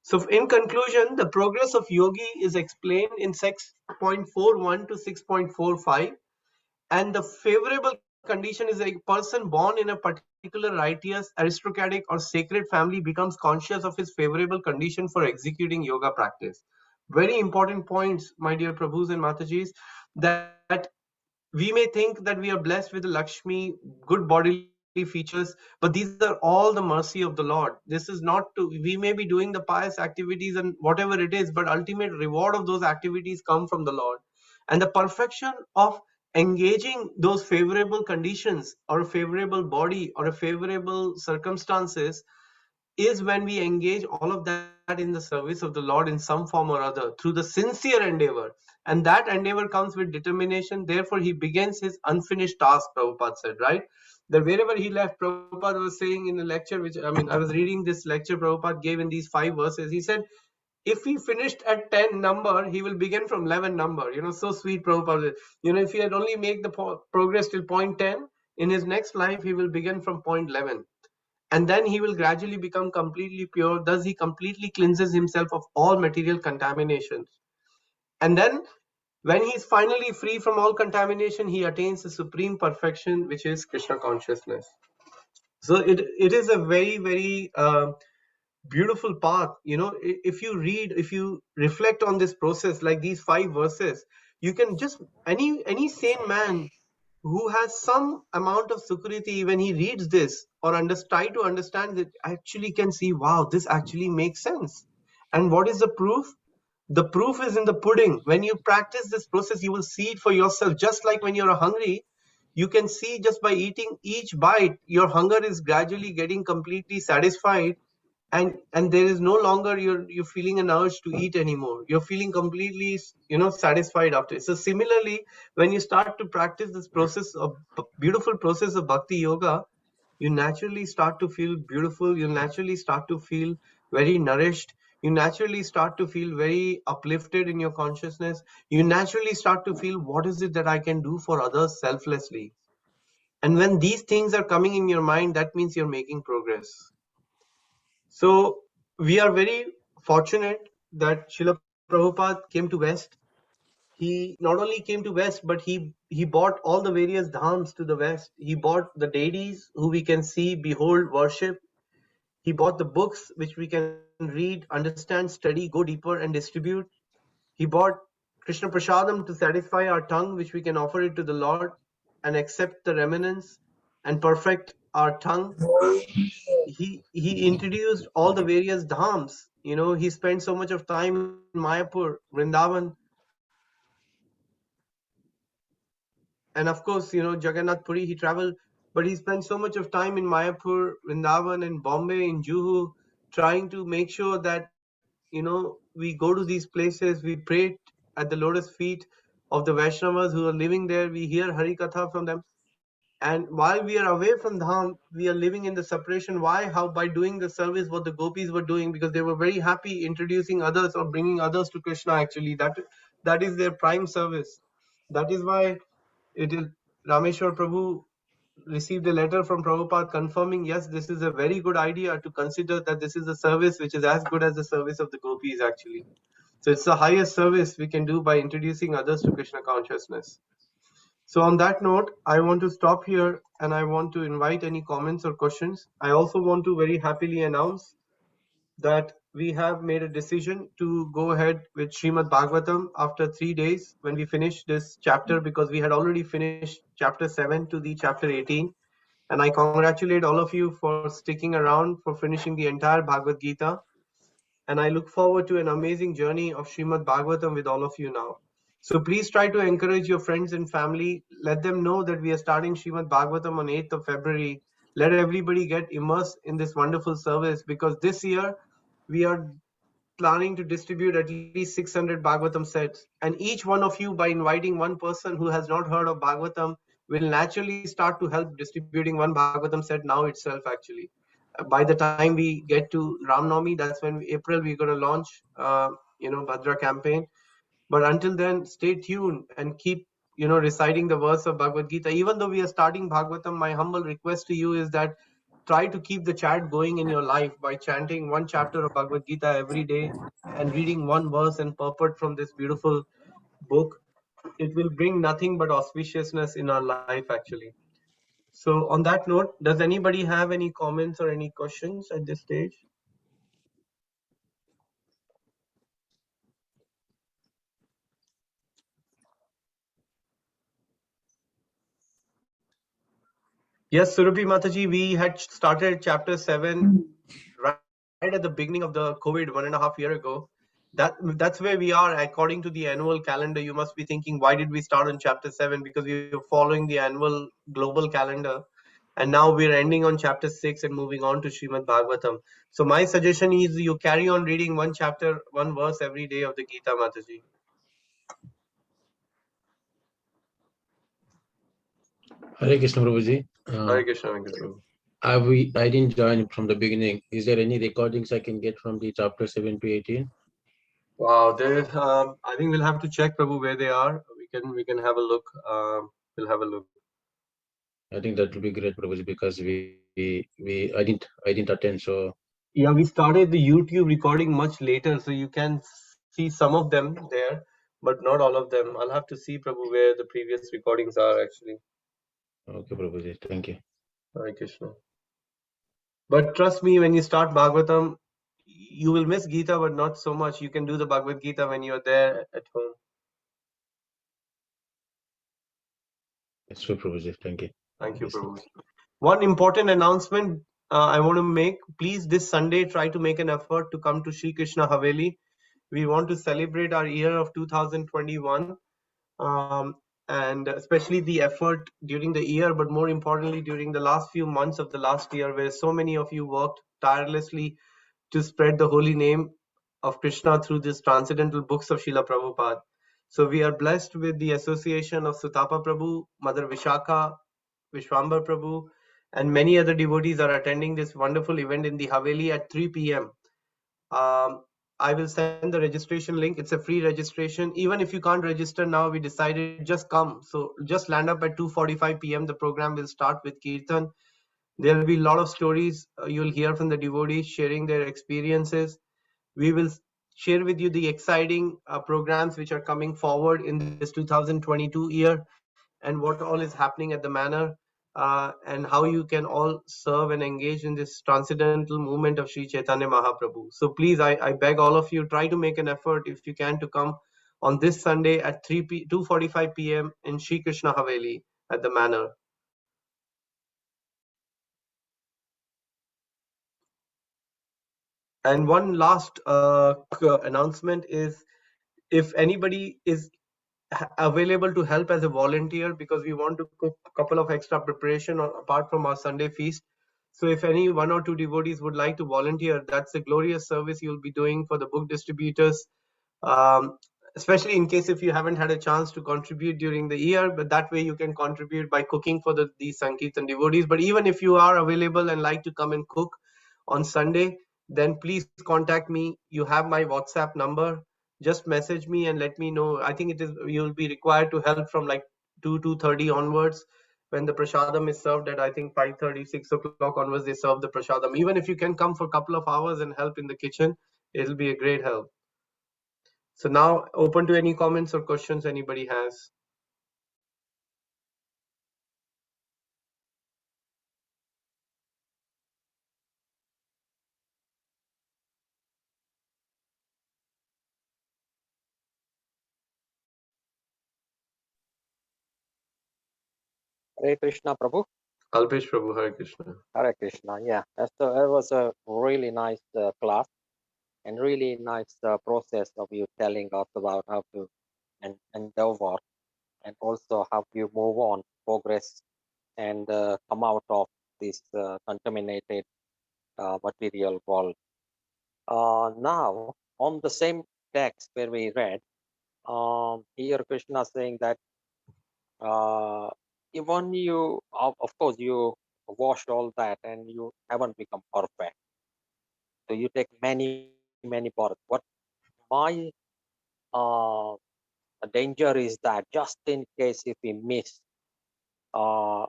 So in conclusion, the progress of yogi is explained in 6.41 to 6.45, and the favorable condition is a person born in a particular righteous, aristocratic or sacred family becomes conscious of his favorable condition for executing yoga practice. Very important points, my dear Prabhus and Matajis, that we may think that we are blessed with the Lakshmi, good bodily features, but these are all the mercy of the Lord. This is not to, we may be doing the pious activities and whatever it is, but ultimate reward of those activities come from the Lord. And the perfection of engaging those favorable conditions or a favorable body or a favorable circumstances is when we engage all of that in the service of the Lord in some form or other through the sincere endeavor. And that endeavor comes with determination. Therefore, he begins his unfinished task, Prabhupada said, right? That wherever he left, Prabhupada was saying in a lecture, I was reading this lecture Prabhupada gave in these 5 verses. He said, if he finished at 10 number, he will begin from 11 number. So sweet Prabhupada. If he had only made the progress till point 10, in his next life, he will begin from point 11. And then he will gradually become completely pure. Thus, he completely cleanses himself of all material contaminations. And then, when he is finally free from all contamination, he attains the supreme perfection, which is Krishna consciousness. So, it is a very, very beautiful path. If you reflect on this process, like these 5 verses, you can just, any sane man who has some amount of sukriti, when he reads this or try to understand it, actually can see, wow, this actually makes sense. And what is the proof? The proof is in the pudding. When you practice this process, you will see it for yourself. Just like when you're hungry, you can see just by eating each bite, your hunger is gradually getting completely satisfied, and there is no longer you're feeling an urge to eat anymore. You're feeling completely satisfied after it. So similarly, when you start to practice this process of beautiful process of bhakti yoga, you naturally start to feel beautiful. You naturally start to feel very nourished. You naturally start to feel very uplifted in your consciousness. You naturally start to feel, what is it that I can do for others selflessly? And when these things are coming in your mind, that means you're making progress. So we are very fortunate that Srila Prabhupada came to West. He not only came to West, but he bought all the various dhams to the West. He bought the deities who we can see, behold, worship. He bought the books which we can read, understand, study, go deeper and distribute. He bought Krishna Prasadam to satisfy our tongue, which we can offer it to the Lord and accept the remnants and perfect our tongue. He introduced all the various dhams. He spent so much of time in Mayapur, Vrindavan, and of course, Jagannath Puri, he traveled, but he spent so much of time in Mayapur, Vrindavan, and Bombay, in Juhu, trying to make sure that, we go to these places, we pray at the lotus feet of the Vaishnavas who are living there, we hear Hari Katha from them. And while we are away from Dham, we are living in the separation. Why? How? By doing the service what the gopis were doing, because they were very happy introducing others or bringing others to Krishna. Actually, that is their prime service. That is why it is Rameshwar Prabhu received a letter from Prabhupada confirming, yes, this is a very good idea to consider that this is a service which is as good as the service of the gopis actually. So it's the highest service we can do by introducing others to Krishna consciousness. So on that note, I want to stop here and I want to invite any comments or questions. I also want to very happily announce that we have made a decision to go ahead with Srimad Bhagavatam after 3 days when we finish this chapter, because we had already finished chapter 7 to the chapter 18. And I congratulate all of you for sticking around for finishing the entire Bhagavad Gita. And I look forward to an amazing journey of Srimad Bhagavatam with all of you now. So please try to encourage your friends and family. Let them know that we are starting Srimad Bhagavatam on 8th of February. Let everybody get immersed in this wonderful service, because this year we are planning to distribute at least 600 Bhagavatam sets. And each one of you, by inviting one person who has not heard of Bhagavatam, will naturally start to help distributing one Bhagavatam set now itself actually. By the time we get to Ram Navami, that's when April we're going to launch, Bhadra campaign. But until then, stay tuned and keep, reciting the verse of Bhagavad Gita. Even though we are starting Bhagavatam, my humble request to you is that try to keep the chant going in your life by chanting one chapter of Bhagavad Gita every day and reading one verse and purport from this beautiful book. It will bring nothing but auspiciousness in our life actually. So on that note, does anybody have any comments or any questions at this stage? Yes, Surabhi Mataji, we had started chapter 7 right at the beginning of the COVID 1.5 years ago. That's where we are according to the annual calendar. You must be thinking, why did we start on chapter 7? Because we were following the annual global calendar. And now we're ending on chapter 6 and moving on to Srimad Bhagavatam. So my suggestion is you carry on reading one chapter, one verse every day of the Gita, Mataji. Hare Krishna Prabhuji. Hare Krishna, Venkata. I didn't join from the beginning. Is there any recordings I can get from the chapter 7 to 18? Wow, I think we'll have to check, Prabhu, where they are. We can have a look. We'll have a look. I think that will be great, Prabhuji, because I didn't attend, so Yeah, we started the YouTube recording much later, so you can see some of them there, but not all of them. I'll have to see, Prabhu, where the previous recordings are actually. okay, Prabhuji, thank you. Hare Krishna. But trust me, when you start Bhagavatam, you will miss Gita, but not so much. You can do the Bhagavad Gita when you're there at home. That's true, Prabhuji, thank you. Thank you, Yes. Prabhu. One important announcement I want to make. Please, this Sunday, try to make an effort to come to Sri Krishna Haveli. We want to celebrate our year of 2021, and especially the effort during the year, but more importantly, during the last few months of the last year, where so many of you worked tirelessly to spread the holy name of Krishna through these transcendental books of Srila Prabhupada. So we are blessed with the association of Sutapa Prabhu, Mother Vishakha, Vishwambar Prabhu, and many other devotees are attending this wonderful event in the Haveli at 3 p.m. I will send the registration link. It's a free registration. Even if you can't register now, we decided just come. So just land up at 2:45 p.m. The program will start with Kirtan. There will be a lot of stories you'll hear from the devotees sharing their experiences. We will share with you the exciting programs which are coming forward in this 2022 year, and what all is happening at the manor, and how you can all serve and engage in this transcendental movement of Sri Chaitanya Mahaprabhu. So please, I beg all of you, try to make an effort if you can to come on this Sunday at 2:45 p.m. in Sri Krishna Haveli at the manor. And one last announcement is, if anybody is available to help as a volunteer, because we want to cook a couple of extra preparation apart from our Sunday feast. So if any one or two devotees would like to volunteer, that's a glorious service you'll be doing for the book distributors, especially in case if you haven't had a chance to contribute during the year, but that way you can contribute by cooking for these Sankirtan devotees. But even if you are available and like to come and cook on Sunday, then please contact me. You have my WhatsApp number. Just message me and let me know. I think you'll be required to help from like 2:30 onwards, when the prasadam is served at, I think, 5:30, 6 o'clock onwards, they serve the prasadam. Even if you can come for a couple of hours and help in the kitchen, it'll be a great help. So now open to any comments or questions anybody has. Hare Krishna, Prabhu. Alpesh Prabhu, Hare Krishna. Hare Krishna. Yeah, that was a really nice class and really nice process of you telling us about how to endeavor and also how you move on, progress, and come out of this contaminated material world. Now, on the same text where we read, here Krishna saying that even you, of course, you washed all that and you haven't become perfect. So you take many, many births. What my uh, danger is that just in case if we miss uh,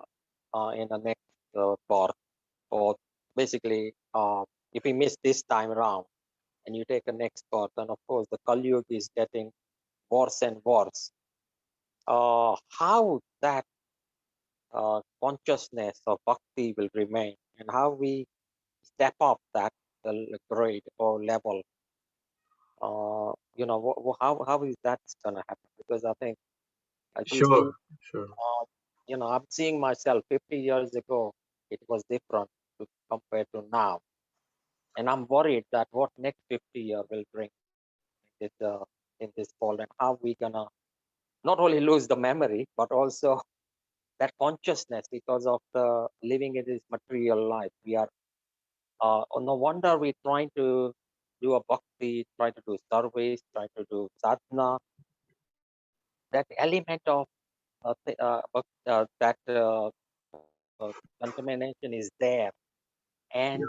in the next birth, or basically if we miss this time around and you take a next birth, then of course the Kali Yuga is getting worse and worse. How that consciousness of bhakti will remain and how we step up that grade or level, how is that going to happen? Because I think as you see, Sure. I'm seeing myself 50 years ago, it was different compared to now. And I'm worried that what next 50 year will bring in this world, and how we gonna not only lose the memory, but also that consciousness because of the living in this material life. We are no wonder we're trying to do a bhakti, try to do service, try to do sadhana. That element of that contamination is there, and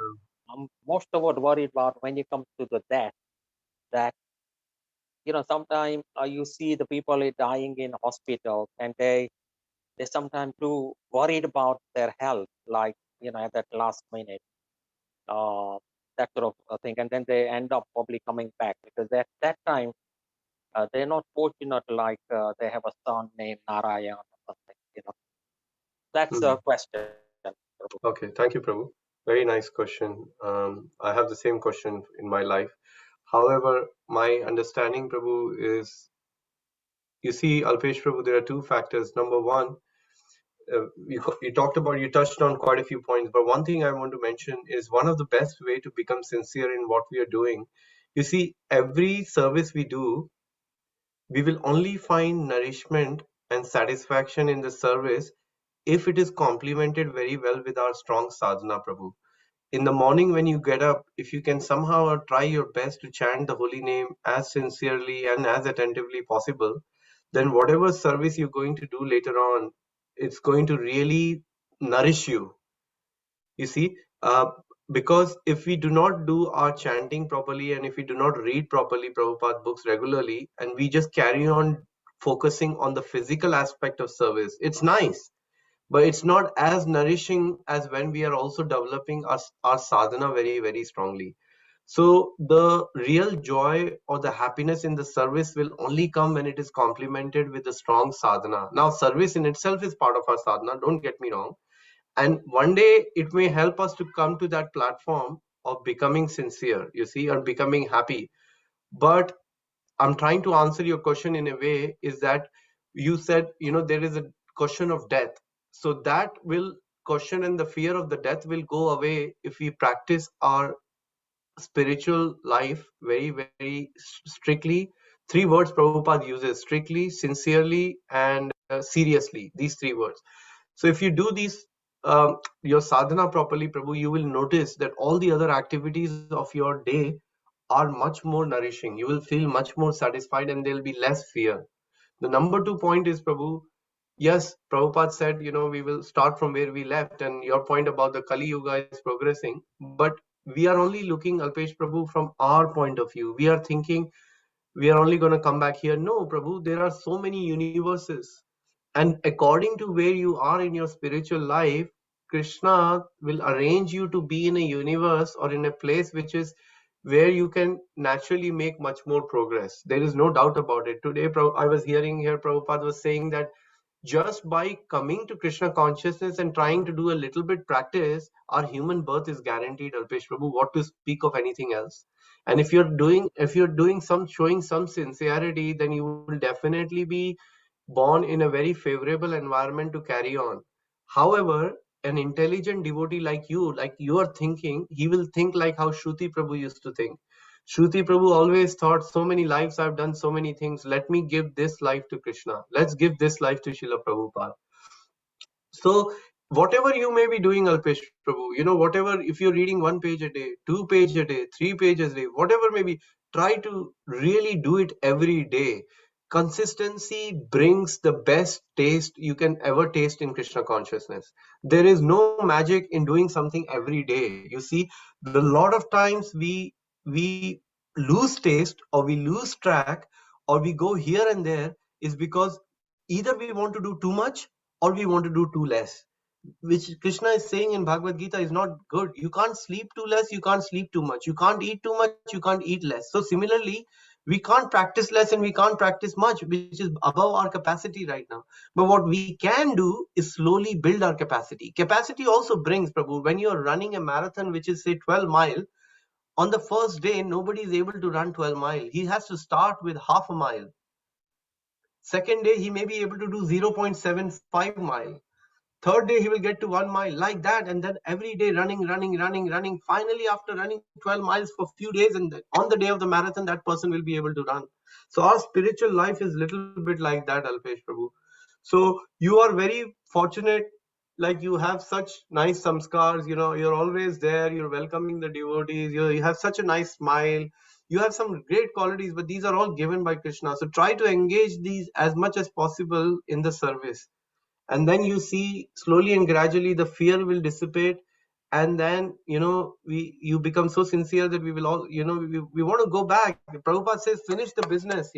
I'm most of all worried about when you come to the death. That sometimes you see the people dying in hospitals, and they sometimes too worried about their health, like at that last minute, uh, that sort of thing, and then they end up probably coming back because at that time they're not fortunate like they have a son named Narayan or something. That's a question. Okay, thank you, Prabhu. Very nice question. I have the same question in my life. However, my understanding, Prabhu, is, you see, Alpesh Prabhu, there are two factors. Number one, you touched on quite a few points, but one thing I want to mention is one of the best way to become sincere in what we are doing. You see, every service we do, we will only find nourishment and satisfaction in the service if it is complemented very well with our strong sadhana, Prabhu. In the morning when you get up, if you can somehow try your best to chant the holy name as sincerely and as attentively possible, then whatever service you're going to do later on, it's going to really nourish you. You see, because if we do not do our chanting properly and if we do not read properly Prabhupada books regularly and we just carry on focusing on the physical aspect of service, it's nice, but it's not as nourishing as when we are also developing our sadhana very, very strongly. So the real joy or the happiness in the service will only come when it is complemented with a strong sadhana. Now, service in itself is part of our sadhana, don't get me wrong. And one day it may help us to come to that platform of becoming sincere, you see, or becoming happy. But I'm trying to answer your question in a way is that you said, there is a question of death. So that will question and the fear of the death will go away if we practice our spiritual life very, very strictly. Three words Prabhupada uses: strictly, sincerely, and seriously. These three words. So if you do these, your sadhana properly, Prabhu, you will notice that all the other activities of your day are much more nourishing. You will feel much more satisfied and there will be less fear. The number two point is, Prabhu, yes, Prabhupada said, we will start from where we left, and your point about the Kali Yuga is progressing, but we are only looking, Alpesh Prabhu, from our point of view. We are thinking we are only going to come back here. No, Prabhu, there are so many universes. And according to where you are in your spiritual life, Krishna will arrange you to be in a universe or in a place which is where you can naturally make much more progress. There is no doubt about it. Today, I was hearing here Prabhupada was saying that just by coming to Krishna consciousness and trying to do a little bit practice, our human birth is guaranteed, Alpesh Prabhu. What to speak of anything else? And if you're doing some showing some sincerity, then you will definitely be born in a very favorable environment to carry on. However, an intelligent devotee like you are thinking, he will think like how Shruti Prabhu used to think. Shruti Prabhu always thought, so many lives I've done so many things. Let me give this life to Krishna. Let's give this life to Srila Prabhupada. So whatever you may be doing, Alpesh Prabhu, whatever, if you're reading 1 page a day, 2 pages a day, 3 pages a day, whatever may be, try to really do it every day. Consistency brings the best taste you can ever taste in Krishna consciousness. There is no magic in doing something every day. You see, a lot of times we lose taste, or we lose track, or we go here and there, is because either we want to do too much or we want to do too less, which Krishna is saying in Bhagavad Gita is not good. You can't sleep too less, you can't sleep too much. You can't eat too much, you can't eat less. So similarly, we can't practice less and we can't practice much, which is above our capacity right now. But what we can do is slowly build our capacity. Capacity also brings, Prabhu, when you're running a marathon, which is say 12 mile, on the first day, nobody is able to run 12 mile. He has to start with half a mile. Second day, he may be able to do 0.75 mile. Third day, he will get to 1 mile, like that. And then every day running. Finally, after running 12 miles for a few days, and then on the day of the marathon, that person will be able to run. So our spiritual life is little bit like that, Alpesh Prabhu. So you are very fortunate, like you have such nice samskars, you're always there, you're welcoming the devotees, you have such a nice smile, you have some great qualities, but these are all given by Krishna. So try to engage these as much as possible in the service. And then you see slowly and gradually the fear will dissipate, and then you become so sincere that we will all we want to go back. Prabhupada says finish the business.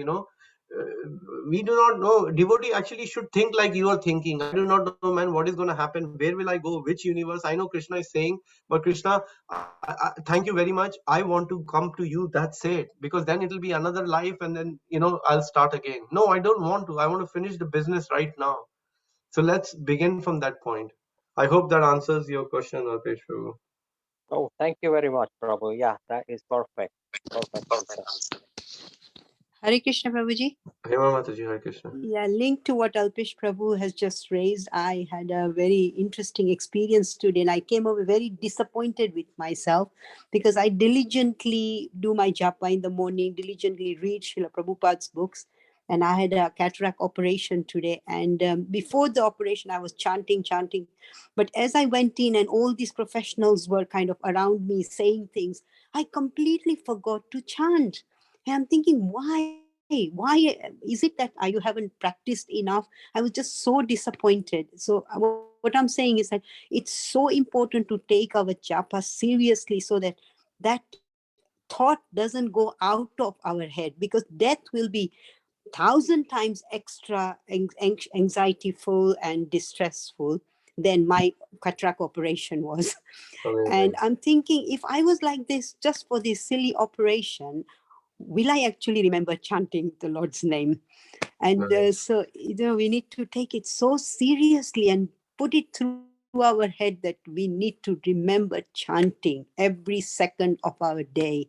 We do not know. Devotee actually should think like you are thinking. I do not know, man, what is going to happen, where will I go, which universe. I know Krishna is saying, but Krishna, thank you very much, I want to come to you, that's it, because then it will be another life, and then I'll start again. No, I don't want to. I want to finish the business right now. So let's begin from that point. I hope that answers your question, Alpesh Prabhu. Oh, thank you very much, Prabhu. Yeah, that is perfect. Perfect answer. Hare Krishna, Prabhuji. Hema Mataji, Hare Krishna. Yeah, linked to what Alpesh Prabhu has just raised, I had a very interesting experience today, and I came away very disappointed with myself because I diligently do my japa in the morning, diligently read Srila Prabhupada's books, and I had a cataract operation today. And before the operation, I was chanting. But as I went in and all these professionals were kind of around me saying things, I completely forgot to chant. And I'm thinking, why is it that you haven't practiced enough? I was just so disappointed. So what I'm saying is that it's so important to take our japa seriously, so that thought doesn't go out of our head, because death will be 1,000 times extra anxietyful and distressful than my cataract operation was. Amazing. And I'm thinking, if I was like this just for this silly operation, will I actually remember chanting the Lord's name? And Right. so we need to take it so seriously and put it through our head that we need to remember chanting every second of our day.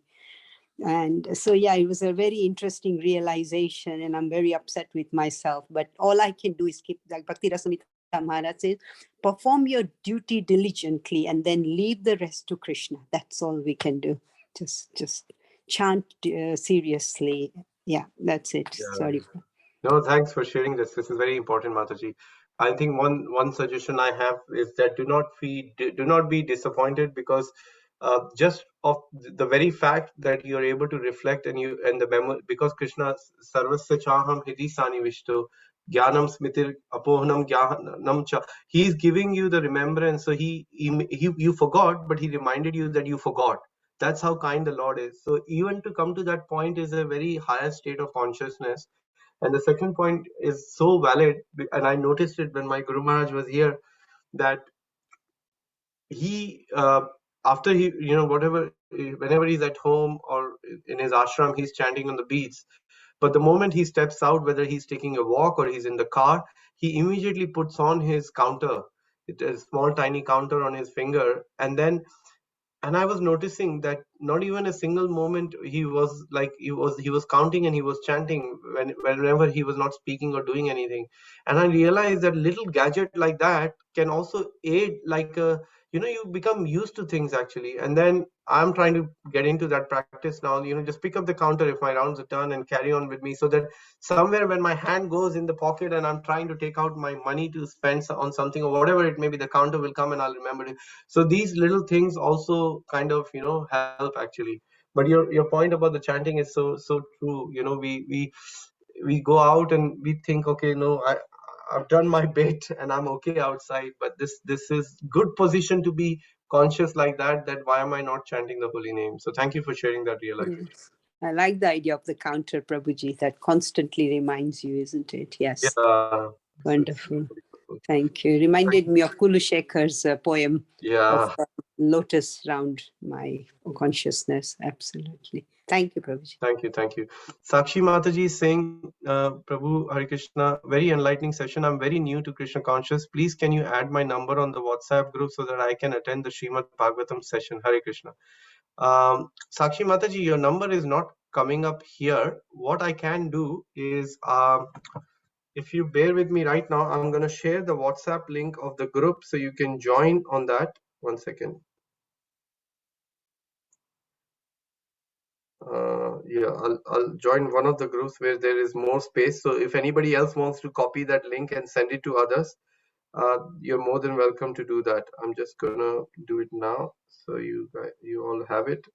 And so, yeah, it was a very interesting realization, and I'm very upset with myself. But all I can do is keep, like Bhakti Rasamrita Maharaj says, perform your duty diligently and then leave the rest to Krishna. That's all we can do. Just chant seriously. Yeah, that's it. Yeah. Sorry. No, thanks for sharing this. This is very important, Mataji. I think one suggestion I have is that do not be disappointed, because just of the very fact that you are able to reflect and the memory, because Krishna sarvasya chaham hidi sani vishto jnanam smritir apohanam jnanam cha, he is giving you the remembrance. So he you forgot, but he reminded you that you forgot. That's how kind the Lord is. So even to come to that point is a very higher state of consciousness. And the second point is so valid, and I noticed it when my Guru Maharaj was here, that he after he, whatever, whenever he's at home or in his ashram, he's chanting on the beats. But the moment he steps out, whether he's taking a walk or he's in the car, he immediately puts on his counter. It is a small tiny counter on his finger, and I was noticing that not even a single moment he was counting and he was chanting whenever he was not speaking or doing anything. And I realized that little gadget like that can also aid, like you become used to things actually. And then I'm trying to get into that practice now, just pick up the counter if my rounds are done and carry on with me, so that somewhere when my hand goes in the pocket and I'm trying to take out my money to spend on something or whatever it may be, the counter will come and I'll remember it. So these little things also kind of help actually. But your point about the chanting is so true. We go out and we think, okay, no, I've done my bit and I'm okay outside, but this is good position to be conscious like that why am I not chanting the holy name? So thank you for sharing that realization. Yes. I like the idea of the counter, Prabhuji, that constantly reminds you, isn't it? Yes. Yeah, Wonderful. Thank you. Reminded me of Kulashekhar's poem yeah. of lotus round my consciousness. Absolutely. Thank you, Prabhuji. Thank you. Sakshi Mataji is saying, Prabhu, Hare Krishna, very enlightening session. I'm very new to Krishna conscious. Please, can you add my number on the WhatsApp group so that I can attend the Srimad Bhagavatam session? Hare Krishna. Sakshi Mataji, your number is not coming up here. What I can do is, if you bear with me right now, I'm going to share the WhatsApp link of the group so you can join on that. 1 second. Yeah, I'll join one of the groups where there is more space. So if anybody else wants to copy that link and send it to others, you're more than welcome to do that. I'm just gonna do it now, so you all have it.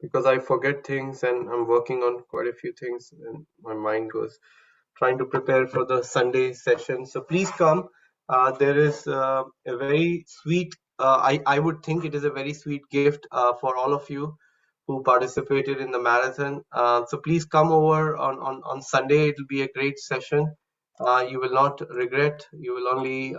Because I forget things and I'm working on quite a few things, and my mind goes trying to prepare for the Sunday session. So please come. There is a very sweet, I would think it is a very sweet gift for all of you who participated in the marathon. So please come over on Sunday. It will be a great session. You will not regret. You will only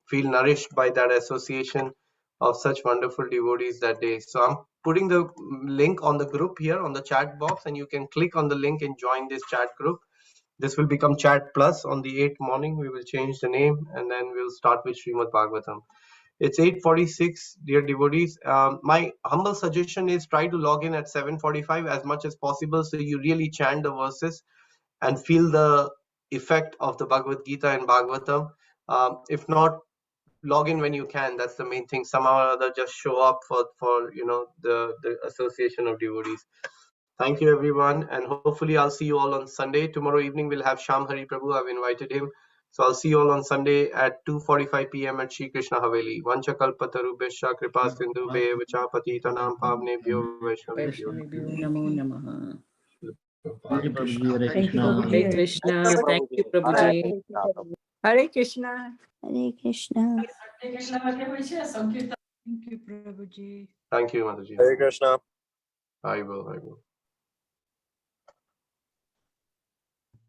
feel nourished by that association of such wonderful devotees that day. So I'm putting the link on the group here on the chat box, and you can click on the link and join this chat group. This will become Chat Plus on the 8th morning. We will change the name and then we'll start with Srimad Bhagavatam. It's 8:46, dear devotees. My humble suggestion is try to log in at 7:45 as much as possible, so you really chant the verses and feel the effect of the Bhagavad Gita and Bhagavatam. If not, log in when you can. That's the main thing. Somehow or other, just show up for the association of devotees. Thank you, everyone, and hopefully I'll see you all on Sunday. Tomorrow evening we'll have Sham Hari Prabhu. I've invited him. So I'll see you all on Sunday at 2:45 p.m. at Shri Krishna Haveli. Vancha kalpatarubhesha kripa sindhu bevacha patitanam pavnebhyo vaishnavebhyo. Vaishnavibhyo namo namaha. Thank you, Prabhuji. Hare Thank you, Krishna. Prabhuji. Hare Krishna. Thank you, Prabhuji. Hare Krishna. Hare Krishna. Thank you, Prabhuji. Thank you, Mataji. Hare Krishna. I will.